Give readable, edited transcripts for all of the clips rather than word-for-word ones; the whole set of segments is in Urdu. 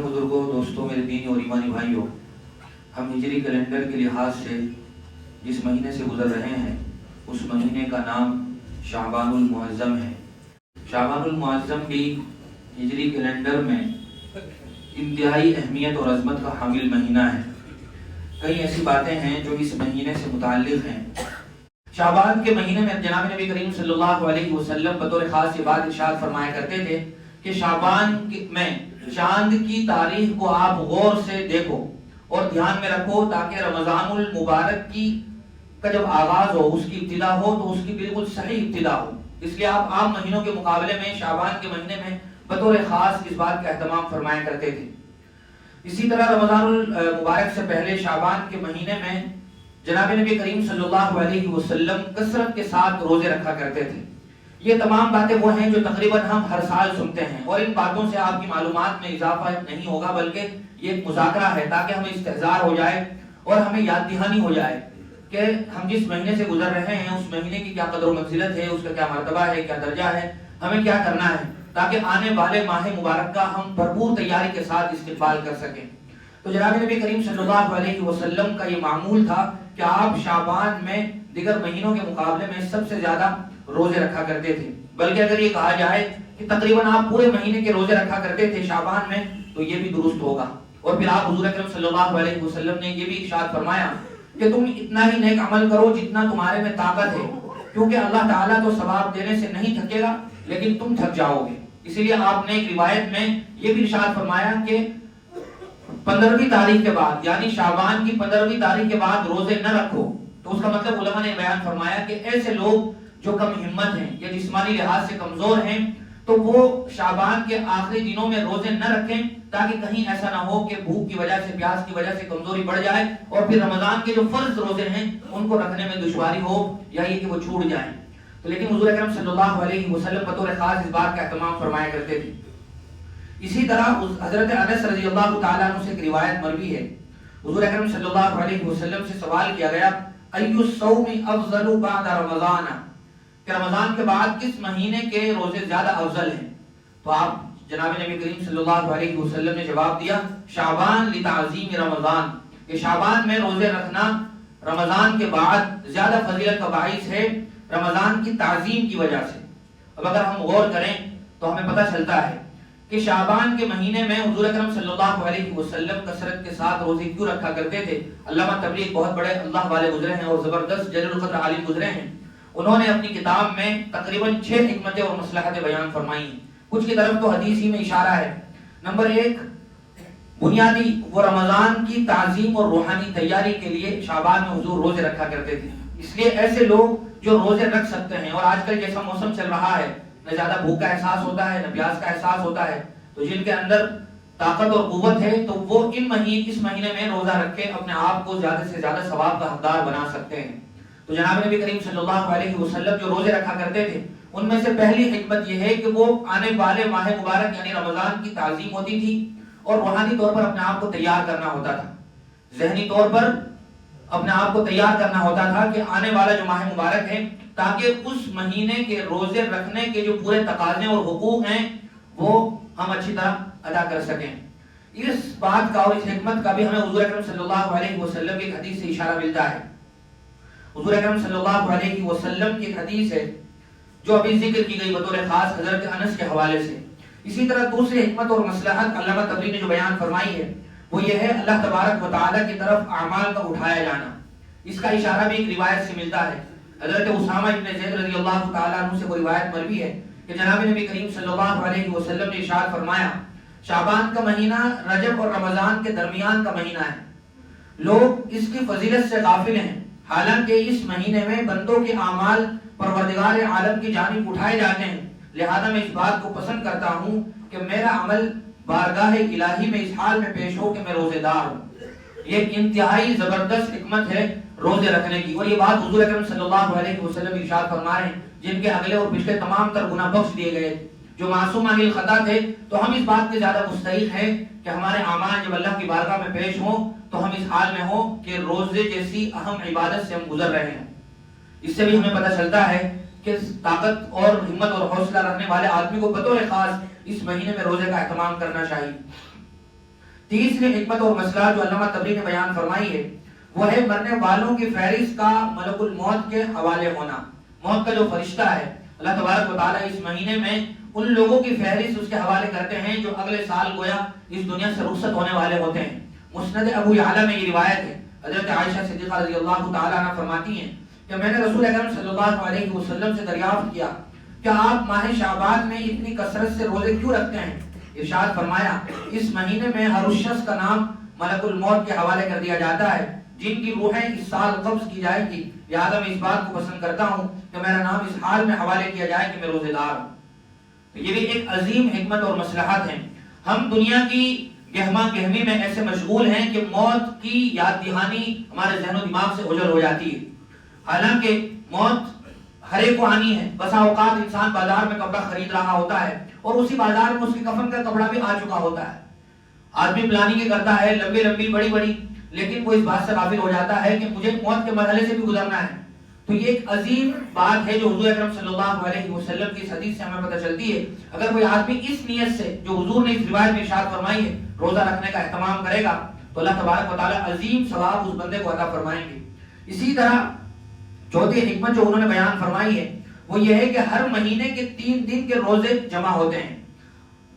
محترم بزرگوں، دوستوں، میرے دینی اور ایمانی بھائیوں، ہم ہجری کیلنڈر کے لحاظ سے جس مہینے سے گزر رہے ہیں اس مہینے کا نام شعبان المعظم ہے۔ شعبان المعظم بھی ہجری کیلنڈر میں انتہائی اہمیت اور عظمت کا حامل مہینہ ہے۔ کئی ایسی باتیں ہیں جو اس مہینے سے متعلق ہیں۔ شعبان کے مہینے میں جناب نبی کریم صلی اللہ علیہ وسلم بطور خاص یہ بات ارشاد فرمایا کرتے تھے کہ شعبان میں چاند کی تاریخ کو آپ غور سے دیکھو اور دھیان میں رکھو تاکہ رمضان المبارک کی کا جب آغاز ہو، اس کی ابتدا ہو تو اس کی بالکل صحیح ابتدا ہو۔ اس لیے آپ عام مہینوں کے مقابلے میں شعبان کے مہینے میں بطور خاص اس بات کا اہتمام فرمایا کرتے تھے۔ اسی طرح رمضان المبارک سے پہلے شعبان کے مہینے میں جناب نبی کریم صلی اللہ علیہ وسلم کثرت کے ساتھ روزے رکھا کرتے تھے۔ یہ تمام باتیں وہ ہیں جو تقریباً ہم ہر سال سنتے ہیں، اور ان باتوں سے آپ کی معلومات میں اضافہ نہیں ہوگا بلکہ یہ ایک مذاکرہ ہے تاکہ ہمیں استحضار ہو جائے اور ہمیں یاد دہانی ہو جائے کہ ہم جس مہینے سے گزر رہے ہیں اس مہینے کی کیا قدر و منزلت ہے، اس کا کیا مرتبہ ہے، کیا درجہ ہے، ہمیں کیا کرنا ہے تاکہ آنے والے ماہ مبارک کا ہم بھرپور تیاری کے ساتھ استقبال کر سکیں۔ تو جناب نبی کریم صلی اللہ علیہ وسلم کا یہ معمول تھا کہ آپ شعبان میں دیگر مہینوں کے مقابلے میں سب سے زیادہ روزے رکھا کرتے تھے، بلکہ اگر یہ کہا جائے کہ تقریباً آپ پورے مہینے کے روزے رکھا کرتے تھے شعبان میں تو یہ بھی درست ہوگا۔ اور پھر آپ حضور اکرم صلی اللہ علیہ وسلم نے یہ بھی ارشاد فرمایا کہ تم اتنا ہی نیک عمل کرو جتنا تمہارے میں طاقت ہے، کیونکہ اللہ تعالیٰ تو ثواب دینے سے نہیں تھکے گا لیکن تم تھک جاؤ گے۔ اسی لیے آپ نے ایک روایت میں یہ بھی ارشاد فرمایا کہ 15ویں تاریخ کے بعد یعنی شعبان کی 15ویں تاریخ کے بعد روزے نہ رکھو۔ تو اس کا مطلب علماء نے بیان فرمایا کہ ایسے لوگ جو کم ہمت ہیں یا جسمانی لحاظ سے کمزور ہیں تو وہ شعبان کے آخری دنوں میں روزے نہ رکھیں تاکہ کہیں ایسا نہ ہو کہ بھوک کی وجہ سے، پیاس کی وجہ سے کمزوری بڑھ جائے اور پھر رمضان کے جو فرض روزے ہیں ان کو رکھنے میں دشواری ہو یا یہ کہ وہ چھوٹ جائیں۔ تو لیکن حضور اکرم صلی اللہ علیہ وسلم بطور خاص اس بات کا اہتمام فرمایا کرتے تھے۔ اسی طرح حضرت انس رضی اللہ تعالیٰ عنہ سے ایک روایت مروی ہے، حضور اکرم صلی اللہ علیہ وسلم سے سوال کیا گیا ای الصوم افضل بعد رمضان، کہ رمضان کے بعد کس مہینے کے روزے زیادہ افضل ہیں؟ تو آپ جناب نبی کریم صلی اللہ علیہ وسلم نے جواب دیا شعبان لتعظیم رمضان، کہ شعبان میں روزے رکھنا رمضان کے بعد زیادہ فضیلت کا باعث ہے رمضان کی تعظیم کی وجہ سے۔ اب اگر ہم غور کریں تو ہمیں پتہ چلتا ہے کہ شعبان کے مہینے میں حضور اکرم صلی اللہ علیہ وسلم کثرت کے ساتھ روزے کیوں رکھا کرتے تھے؟ علامہ تبلیغ بہت بڑے اللہ والے گزرے ہیں اور زبردست جلیل القدر عالم گزرے ہیں، انہوں نے اپنی کتاب میں تقریباً 6 حکمتیں اور مصلحتیں بیان فرمائی ہیں۔ کچھ کی طرف تو حدیث ہی میں اشارہ ہے۔ نمبر 1 بنیادی وہ رمضان کی تعظیم اور روحانی تیاری کے لیے شعبان میں حضور روزے رکھا کرتے تھے۔ اس لیے ایسے لوگ جو روزے رکھ سکتے ہیں، اور آج کل جیسا موسم چل رہا ہے نہ زیادہ بھوک کا احساس ہوتا ہے نہ پیاس کا احساس ہوتا ہے، تو جن کے اندر طاقت اور قوت ہے تو وہ اس مہینے میں روزہ رکھ کے اپنے آپ کو زیادہ سے زیادہ ثواب کا حقدار بنا سکتے ہیں۔ تو جناب نبی کریم صلی اللہ علیہ وسلم جو روزے رکھا کرتے تھے ان میں سے پہلی حکمت یہ ہے کہ وہ آنے والے ماہ مبارک یعنی رمضان کی تعظیم ہوتی تھی اور روحانی طور پر اپنے آپ کو تیار کرنا ہوتا تھا، ذہنی طور پر اپنے آپ کو تیار کرنا ہوتا تھا کہ آنے والا جو ماہ مبارک ہے تاکہ اس مہینے کے روزے رکھنے کے جو پورے تقاضے اور حقوق ہیں وہ ہم اچھی طرح ادا کر سکیں۔ اس بات کا اور اس حکمت کا بھی ہمیں حضور اکرم صلی اللہ علیہ وسلم کی حدیث سے اشارہ ملتا ہے۔ حضور اکرم صلی اللہ علیہ وسلم کی حدیث ہے جو ابھی ذکر کی گئی بطور خاص حضرت انس کے حوالے سے۔ اسی طرح دوسری حکمت اور مصلحت علامہ تبری نے جو بیان فرمائی ہے وہ یہ ہے اللہ تبارک و تعالیٰ کی طرف اعمال کا اٹھایا جانا۔ اس کا اشارہ بھی ایک روایت سے ملتا ہے۔ حضرت اسامہ بن زید رضی اللہ تعالیٰ عنہ سے وہ روایت مروی ہے کہ جناب نبی کریم صلی اللہ علیہ وسلم نے ارشاد فرمایا شعبان کا مہینہ رجب اور رمضان کے درمیان کا مہینہ ہے، لوگ اس کی فضیلت سے غافل ہیں، حالانکہ اس مہینے میں بندوں کے اعمال پروردگار عالم کی جانب اٹھائے جاتے ہیں، لہذا میں اس بات کو پسند کرتا ہوں کہ میرا عمل بارگاہ الہی میں اس حال میں پیش ہو کہ میں روزے دار ہوں۔ یہ ایک انتہائی زبردست حکمت ہے روزے رکھنے کی، اور یہ بات حضور اکرم صلی اللہ علیہ وسلم ارشاد فرما رہے ہیں جن کے اگلے اور پچھلے تمام تر گناہ بخش دیے گئے، جو معصوم عن الخطا تھے۔ تو ہم اس بات کے زیادہ مستحق ہیں کہ ہمارے اعمال جب اللہ کی بارگاہ میں پیش ہوں تو ہم اس حال میں ہوں کہ روزے جیسی اہم عبادت سے ہم گزر رہے ہیں۔ اس سے بھی ہمیں پتہ چلتا ہے کہ طاقت اور ہمت اور حوصلہ رکھنے والے آدمی کو بطور خاص اس مہینے میں روزے کا اہتمام کرنا چاہیے۔ تیسری حکمت اور مسئلہ جو علامہ طبری نے بیان فرمائی ہے وہ ہے مرنے والوں کی فہرست کا ملک الموت کے حوالے ہونا. موت کا جو فرشتہ ہے اللہ تبارک و تعالیٰ اس مہینے میں ان لوگوں کی فہرست اس کے حوالے کرتے ہیں جو اگلے سال گویا اس دنیا سے رخصت ہونے والے ہوتے ہیں. مسند ابو یعلا میں یہ روایت ہے، حضرت عائشہ صدیقہ رضی اللہ تعالیٰ عنہ فرماتی ہیں کہ میں نے رسول اکرم صلی اللہ علیہ وسلم سے دریافت کیا کہ آپ ماہ شعبان میں اتنی کثرت سے روزے کیوں رکھتے ہیں؟ ارشاد فرمایا اس مہینے میں ہر اس شخص کا نام ملک الموت کے حوالے کر دیا جاتا ہے جن کی روحیں اس سال قبض کی جائے گی، لہذا میں اس بات کو پسند کرتا ہوں کہ میرا نام اس حال میں حوالے کیا جائے کہ میں روزے دار ہوں. تو یہ بھی ایک عظیم حکمت اور مصلحت ہے. ہم دنیا کی گہما گہمی میں ایسے مشغول ہیں کہ موت کی یاد دہانی ہمارے ذہن و دماغ سے اوجھل ہو جاتی ہے. حالانکہ موت ہر ایک کو آنی ہے. بسا اوقات انسان بازار میں کپڑا خرید رہا ہوتا ہے اور اسی بازار میں اس کے کفن کا کپڑا بھی آ چکا ہوتا ہے. آدمی پلاننگ کرتا ہے لمبی لمبی بڑی بڑی، لیکن وہ اس بات سے غافل ہو جاتا ہے کہ مجھے موت کے مرحلے سے بھی گزرنا ہے. تو یہ ایک عظیم بات ہے جو حضور اکرم صلی اللہ علیہ وسلم کی حدیث سے ہمیں پتہ چلتی ہے. اگر کوئی آدمی اس نیت سے جو حضور نے اس روایت میں ارشاد فرمائی ہے روزہ رکھنے کا اہتمام کرے گا تو اللہ تبارک و تعالی عظیم ثواب اس بندے کو عطا فرمائیں گے. اسی طرح چوتھی حکمت جو انہوں نے بیان فرمائی ہے وہ یہ ہے کہ ہر مہینے کے 3 دن کے روزے جمع ہوتے ہیں.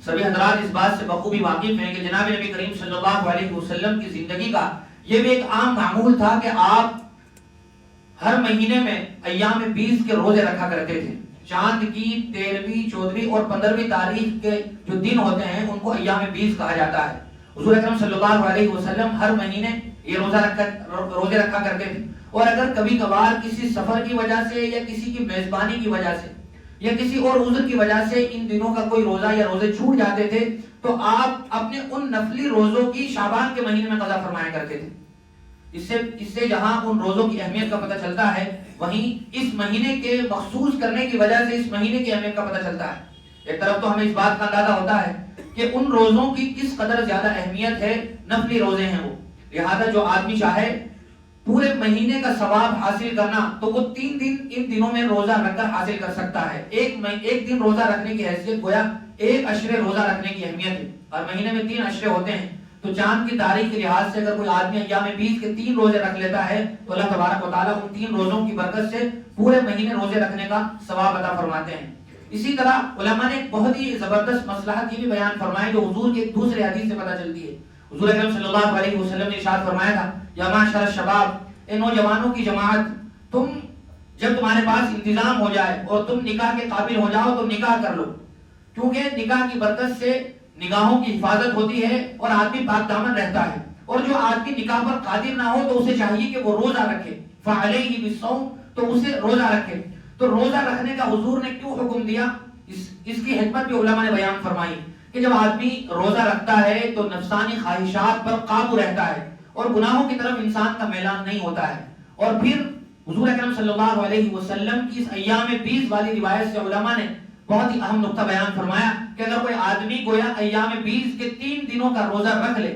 سبھی حضرات اس بات سے بخوبی واقف ہیں کہ جناب نبی کریم صلی اللہ علیہ وسلم کی زندگی کا یہ بھی ایک عام معمول تھا کہ آپ ہر مہینے میں ایام 20 کے روزے رکھا کرتے تھے. چاند کی 13ویں 14ویں اور 15ویں تاریخ کے جو دن ہوتے ہیں ان کو ایام 20 کہا جاتا ہے. حضور اکرم صلی اللہ علیہ وسلم ہر مہینے یہ روزے رکھا کرتے تھے. اور اگر کبھی کبھار کسی سفر کی وجہ سے یا کسی کی میزبانی کی وجہ سے یا کسی اور عذر کی وجہ سے ان دنوں کا کوئی روزہ یا روزے چھوٹ جاتے تھے تو آپ اپنے ان نفلی روزوں کی شعبان کے مہینے میں قضا فرمایا کرتے تھے. اس سے جہاں ان روزوں کی اہمیت کا پتہ چلتا ہے وہیں اس مہینے کے مخصوص کرنے کی وجہ سے اس مہینے کی اہمیت کا پتہ چلتا ہے. ایک طرف تو ہمیں اس بات کا اندازہ ہوتا ہے کہ ان روزوں کی کس قدر زیادہ اہمیت ہے، نفلی روزے ہیں وہ، لہذا جو آدمی چاہے پورے مہینے کا ثواب حاصل کرنا تو وہ 3 دن ان دنوں میں روزہ رکھ کر حاصل کر سکتا ہے. ایک دن روزہ رکھنے کی حیثیت گویا ایک عشرے روزہ رکھنے کی اہمیت ہے. اور مہینے میں 3 عشرے ہوتے ہیں تو چاند کی تاریخ کے لحاظ سے اگر کوئی آدمی ایام 20 کے 3 روزے رکھ لیتا ہے تو اللہ تبارک و تعالیٰ ان 3 روزوں کی برکت سے پورے مہینے روزے رکھنے کا ثواب عطا فرماتے ہیں. اسی طرح علماء نے ایک بہت ہی زبردست مصلحت یہ بھی بیان فرمائی جو حضور کی ایک دوسرے حدیث سے پتہ چلتی ہے. حضور اکرم صلی اللہ علیہ وسلم نے ارشاد فرمایا تھا یا معاشر الشباب، اے نوجوانوں کی جماعت، تم جب تمہارے پاس انتظام ہو جائے اور تم نکاح کے قابل ہو جاؤ تو نکاح کر لو، کیونکہ نکاح کی برکت سے نگاہوں کی حفاظت ہوتی ہے اور آدمی پاک دامن رہتا ہے. اور جو آدمی نکاح پر قادر نہ ہو تو اسے چاہیے کہ وہ روزہ رکھے، فعلیہ بالصوم، تو اسے روزہ رکھے. تو روزہ رکھنے کا حضور نے کیوں حکم دیا، اس کی حکمت بھی علماء نے بیان فرمائی کہ جب آدمی روزہ رکھتا ہے تو نفسانی خواہشات پر قابو رہتا ہے اور گناہوں کی طرف انسان کا میلان نہیں ہوتا ہے. اور پھر حضور اکرم صلی اللہ علیہ وسلم کی اس ایام 20 والی روایت سے علماء نے بہت ہی اہم نقطہ بیان فرمایا کہ اگر کوئی آدمی گویا ایام 20 کے 3 دنوں کا روزہ رکھ لے،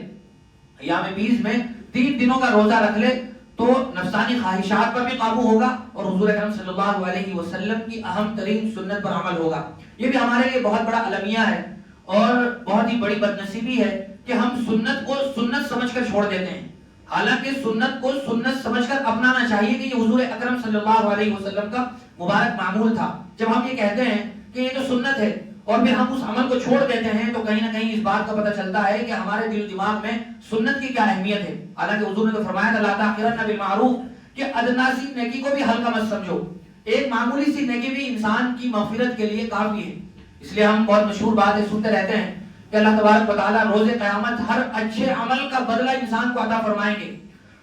ایام 20 میں 3 دنوں کا روزہ رکھ لے تو نفسانی خواہشات پر بھی قابو ہوگا اور حضور اکرم صلی اللہ علیہ وسلم کی اہم ترین سنت پر عمل ہوگا. یہ بھی ہمارے لیے بہت بڑا المیہ ہے اور بہت ہی بڑی بدنصیبی ہے کہ ہم سنت کو سنت سمجھ کر چھوڑ دیتے ہیں، حالانکہ سنت کو سنت سمجھ کر اپنانا چاہیے کہ یہ حضور اکرم صلی اللہ علیہ وسلم کا مبارک معمول تھا. جب ہم یہ کہتے ہیں کہ یہ تو سنت ہے اور پھر ہم اس عمل کو چھوڑ دیتے ہیں تو کہیں نہ کہیں اس بات کا پتہ چلتا ہے کہ ہمارے دل و دماغ میں سنت کی کیا اہمیت ہے. حالانکہ حضور نے تو فرمایا تھا لا تحقرن بالمعروف کہ ادنا سی نیکی کو بھی ہلکا مت سمجھو، ایک معمولی سی نیکی بھی انسان کی مغفرت کے لیے کافی ہے. اس لیے ہم بہت مشہور باتیں سنتے رہتے ہیں کہ اللہ تبارک و تعالیٰ روز قیامت ہر اچھے عمل کا بدلہ انسان کو عطا فرمائیں گے.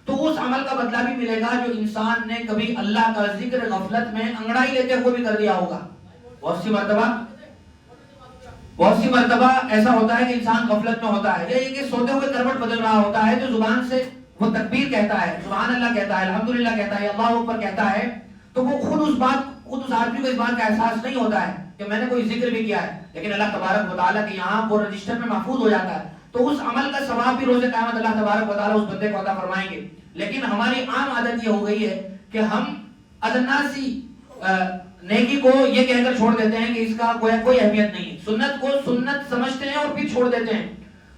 تو اس عمل کا بدلہ بھی ملے گا جو انسان نے کبھی اللہ کا ذکر غفلت میں انگڑائی لیتے ہوئے بھی کر دیا ہوگا. بہت سی مرتبہ ایسا ہوتا ہے کہ انسان غفلت میں ہوتا ہے یا یہ کہ سوتے ہوئے کروٹ بدل رہا ہوتا ہے تو زبان سے وہ تکبیر کہتا ہے، سبحان اللہ کہتا ہے، الحمدللہ کہتا ہے، اللہ اکبر کہتا ہے، تو وہ خود اس آدمی کو اس بات کا احساس نہیں ہوتا ہے کہ میں نے کوئی ذکر بھی کیا ہے، لیکن اللہ تبارک و تعالیٰ کے یہاں وہ رجسٹر میں محفوظ ہو جاتا ہے. تو اس عمل کا ثواب بھی روز قیامت اللہ تبارک و تعالیٰ اس بندے کو عطا فرمائیں گے. لیکن ہماری عام عادت یہ ہو گئی ہے کہ ہم ادنا سی نیکی کو یہ کہہ کر چھوڑ دیتے ہیں کہ اس کا کوئی اہمیت نہیں ہے، سنت کو سنت سمجھتے ہیں اور پھر چھوڑ دیتے ہیں.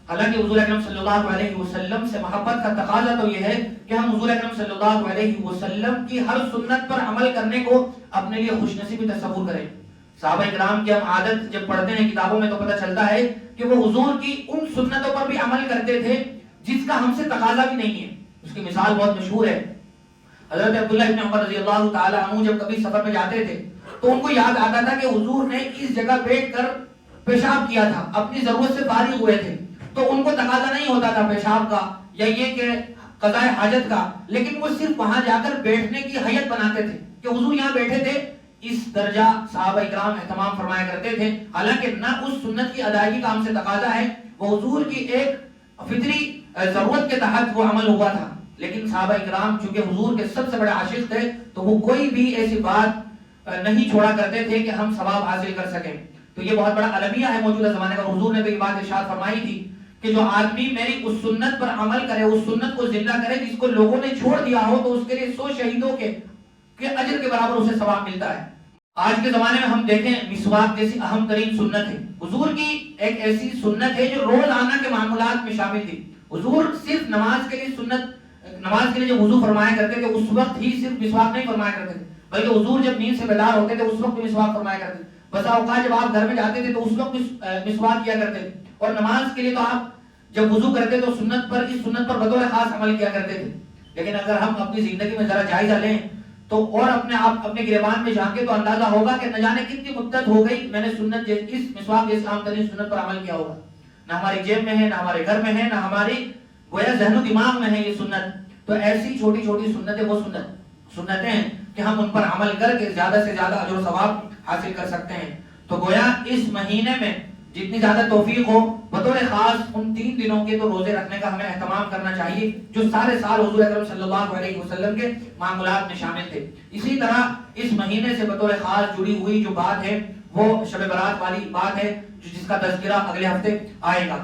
حالانکہ حضور اکرم صلی اللہ علیہ وسلم سے محبت کا تقاضا تو یہ ہے کہ ہم حضور اکرم صلی اللہ علیہ وسلم کی ہر سنت پر عمل کرنے کو اپنے لیے خوش نصیبی تصور کریں. صحابہ کرام کی ہم عادت جب پڑھتے ہیں کتابوں میں تو پتہ چلتا ہے کہ وہ حضور کی ان سنتوں پر بھی عمل کرتے تھے جس کا ہم سے تقاضا بھی نہیں ہے. اس کی مثال بہت مشہور ہے. حضرت عبداللہ ابن عمر رضی اللہ تعالی عنہ جب کبھی سفر میں جاتے تھے تو ان کو یاد آتا تھا کہ حضور نے اس جگہ بیٹھ کر پیشاب کیا تھا, اپنی ضرورت سے فارغ ہوئے تھے, تو ان کو تقاضا نہیں ہوتا تھا پیشاب کا یا یہ کہ قضاء حاجت کا, لیکن وہ صرف وہاں جا کر بیٹھنے کی حیت بناتے تھے کہ حضور یہاں بیٹھے تھے. اس درجہ صحابہ اکرام اہتمام فرمایا کرتے تھے. حالانکہ نہ اس سنت کی ادائیگی کا ہم سے تقاضا ہے, وہ حضور کی ایک فطری ضرورت کے تحت وہ عمل ہوا تھا, لیکن صحابہ اکرام چونکہ حضور کے سب سے بڑے عاشق تھے تو وہ کوئی بھی ایسی بات نہیں چھوڑا کرتے تھے کہ ہم ثواب حاصل کر سکیں. تو یہ بہت بڑا المیہ ہے موجودہ زمانے کا. حضور نے تو یہ بات ارشاد فرمائی تھی کہ جو آدمی میری اس سنت پر عمل کرے, اس سنت کو زندہ کرے جس کو لوگوں نے چھوڑ دیا ہو, تو اس کے لیے 100 شہیدوں کے اجر کے برابر اسے ثواب ملتا ہے. آج کے زمانے میں ہم دیکھیں مسواک جیسی اہم ترین سنت ہے, حضور کی ایک ایسی سنت ہے جو روزانہ کے معمولات میں شامل تھی. حضور صرف نماز کے لیے نماز کے لیے جب وضو فرمایا کرتے تھے اس وقت ہی صرف مسواک نہیں فرمایا کرتے تھے, بلکہ حضور جب نیند سے بیدار ہوتے تھے اس وقت بھی مسواک فرمایا کرتے تھے. بسا اوقات جب آپ گھر میں جاتے تھے تو اس وقت مسواک کیا کرتے تھے, اور نماز کے لیے تو آپ جب وضو کرتے تو اس سنت پر بطور خاص عمل کیا کرتے تھے. لیکن اگر ہم اپنی زندگی میں ذرا جائزہ لیں تو اور اپنے گریبان میں جھانکے تو اندازہ ہوگا کہ نہ جانے کتنی مدت ہو گئی میں نے اس مسواک جیسی عام ترین سنت پر عمل کیا ہوگا. نہ ہماری جیب میں ہے, نہ ہمارے گھر میں ہے, نہ ہماری گویا ذہن و دماغ میں ہے یہ سنت. تو ایسی چھوٹی چھوٹی سنتیں وہ سنتیں ہیں کہ ہم ان پر عمل کر کے زیادہ سے زیادہ اجر و ثواب حاصل کر سکتے ہیں. تو گویا اس مہینے میں جتنی زیادہ توفیق ہو بطور خاص ان 3 دنوں کے تو روزے رکھنے کا ہمیں اہتمام کرنا چاہیے جو سارے سال حضور اکرم صلی اللہ علیہ وسلم کے معمولات میں شامل تھے. اسی طرح اس مہینے سے بطور خاص جڑی ہوئی جو بات ہے وہ شب برات والی بات ہے جس کا تذکرہ اگلے ہفتے آئے گا.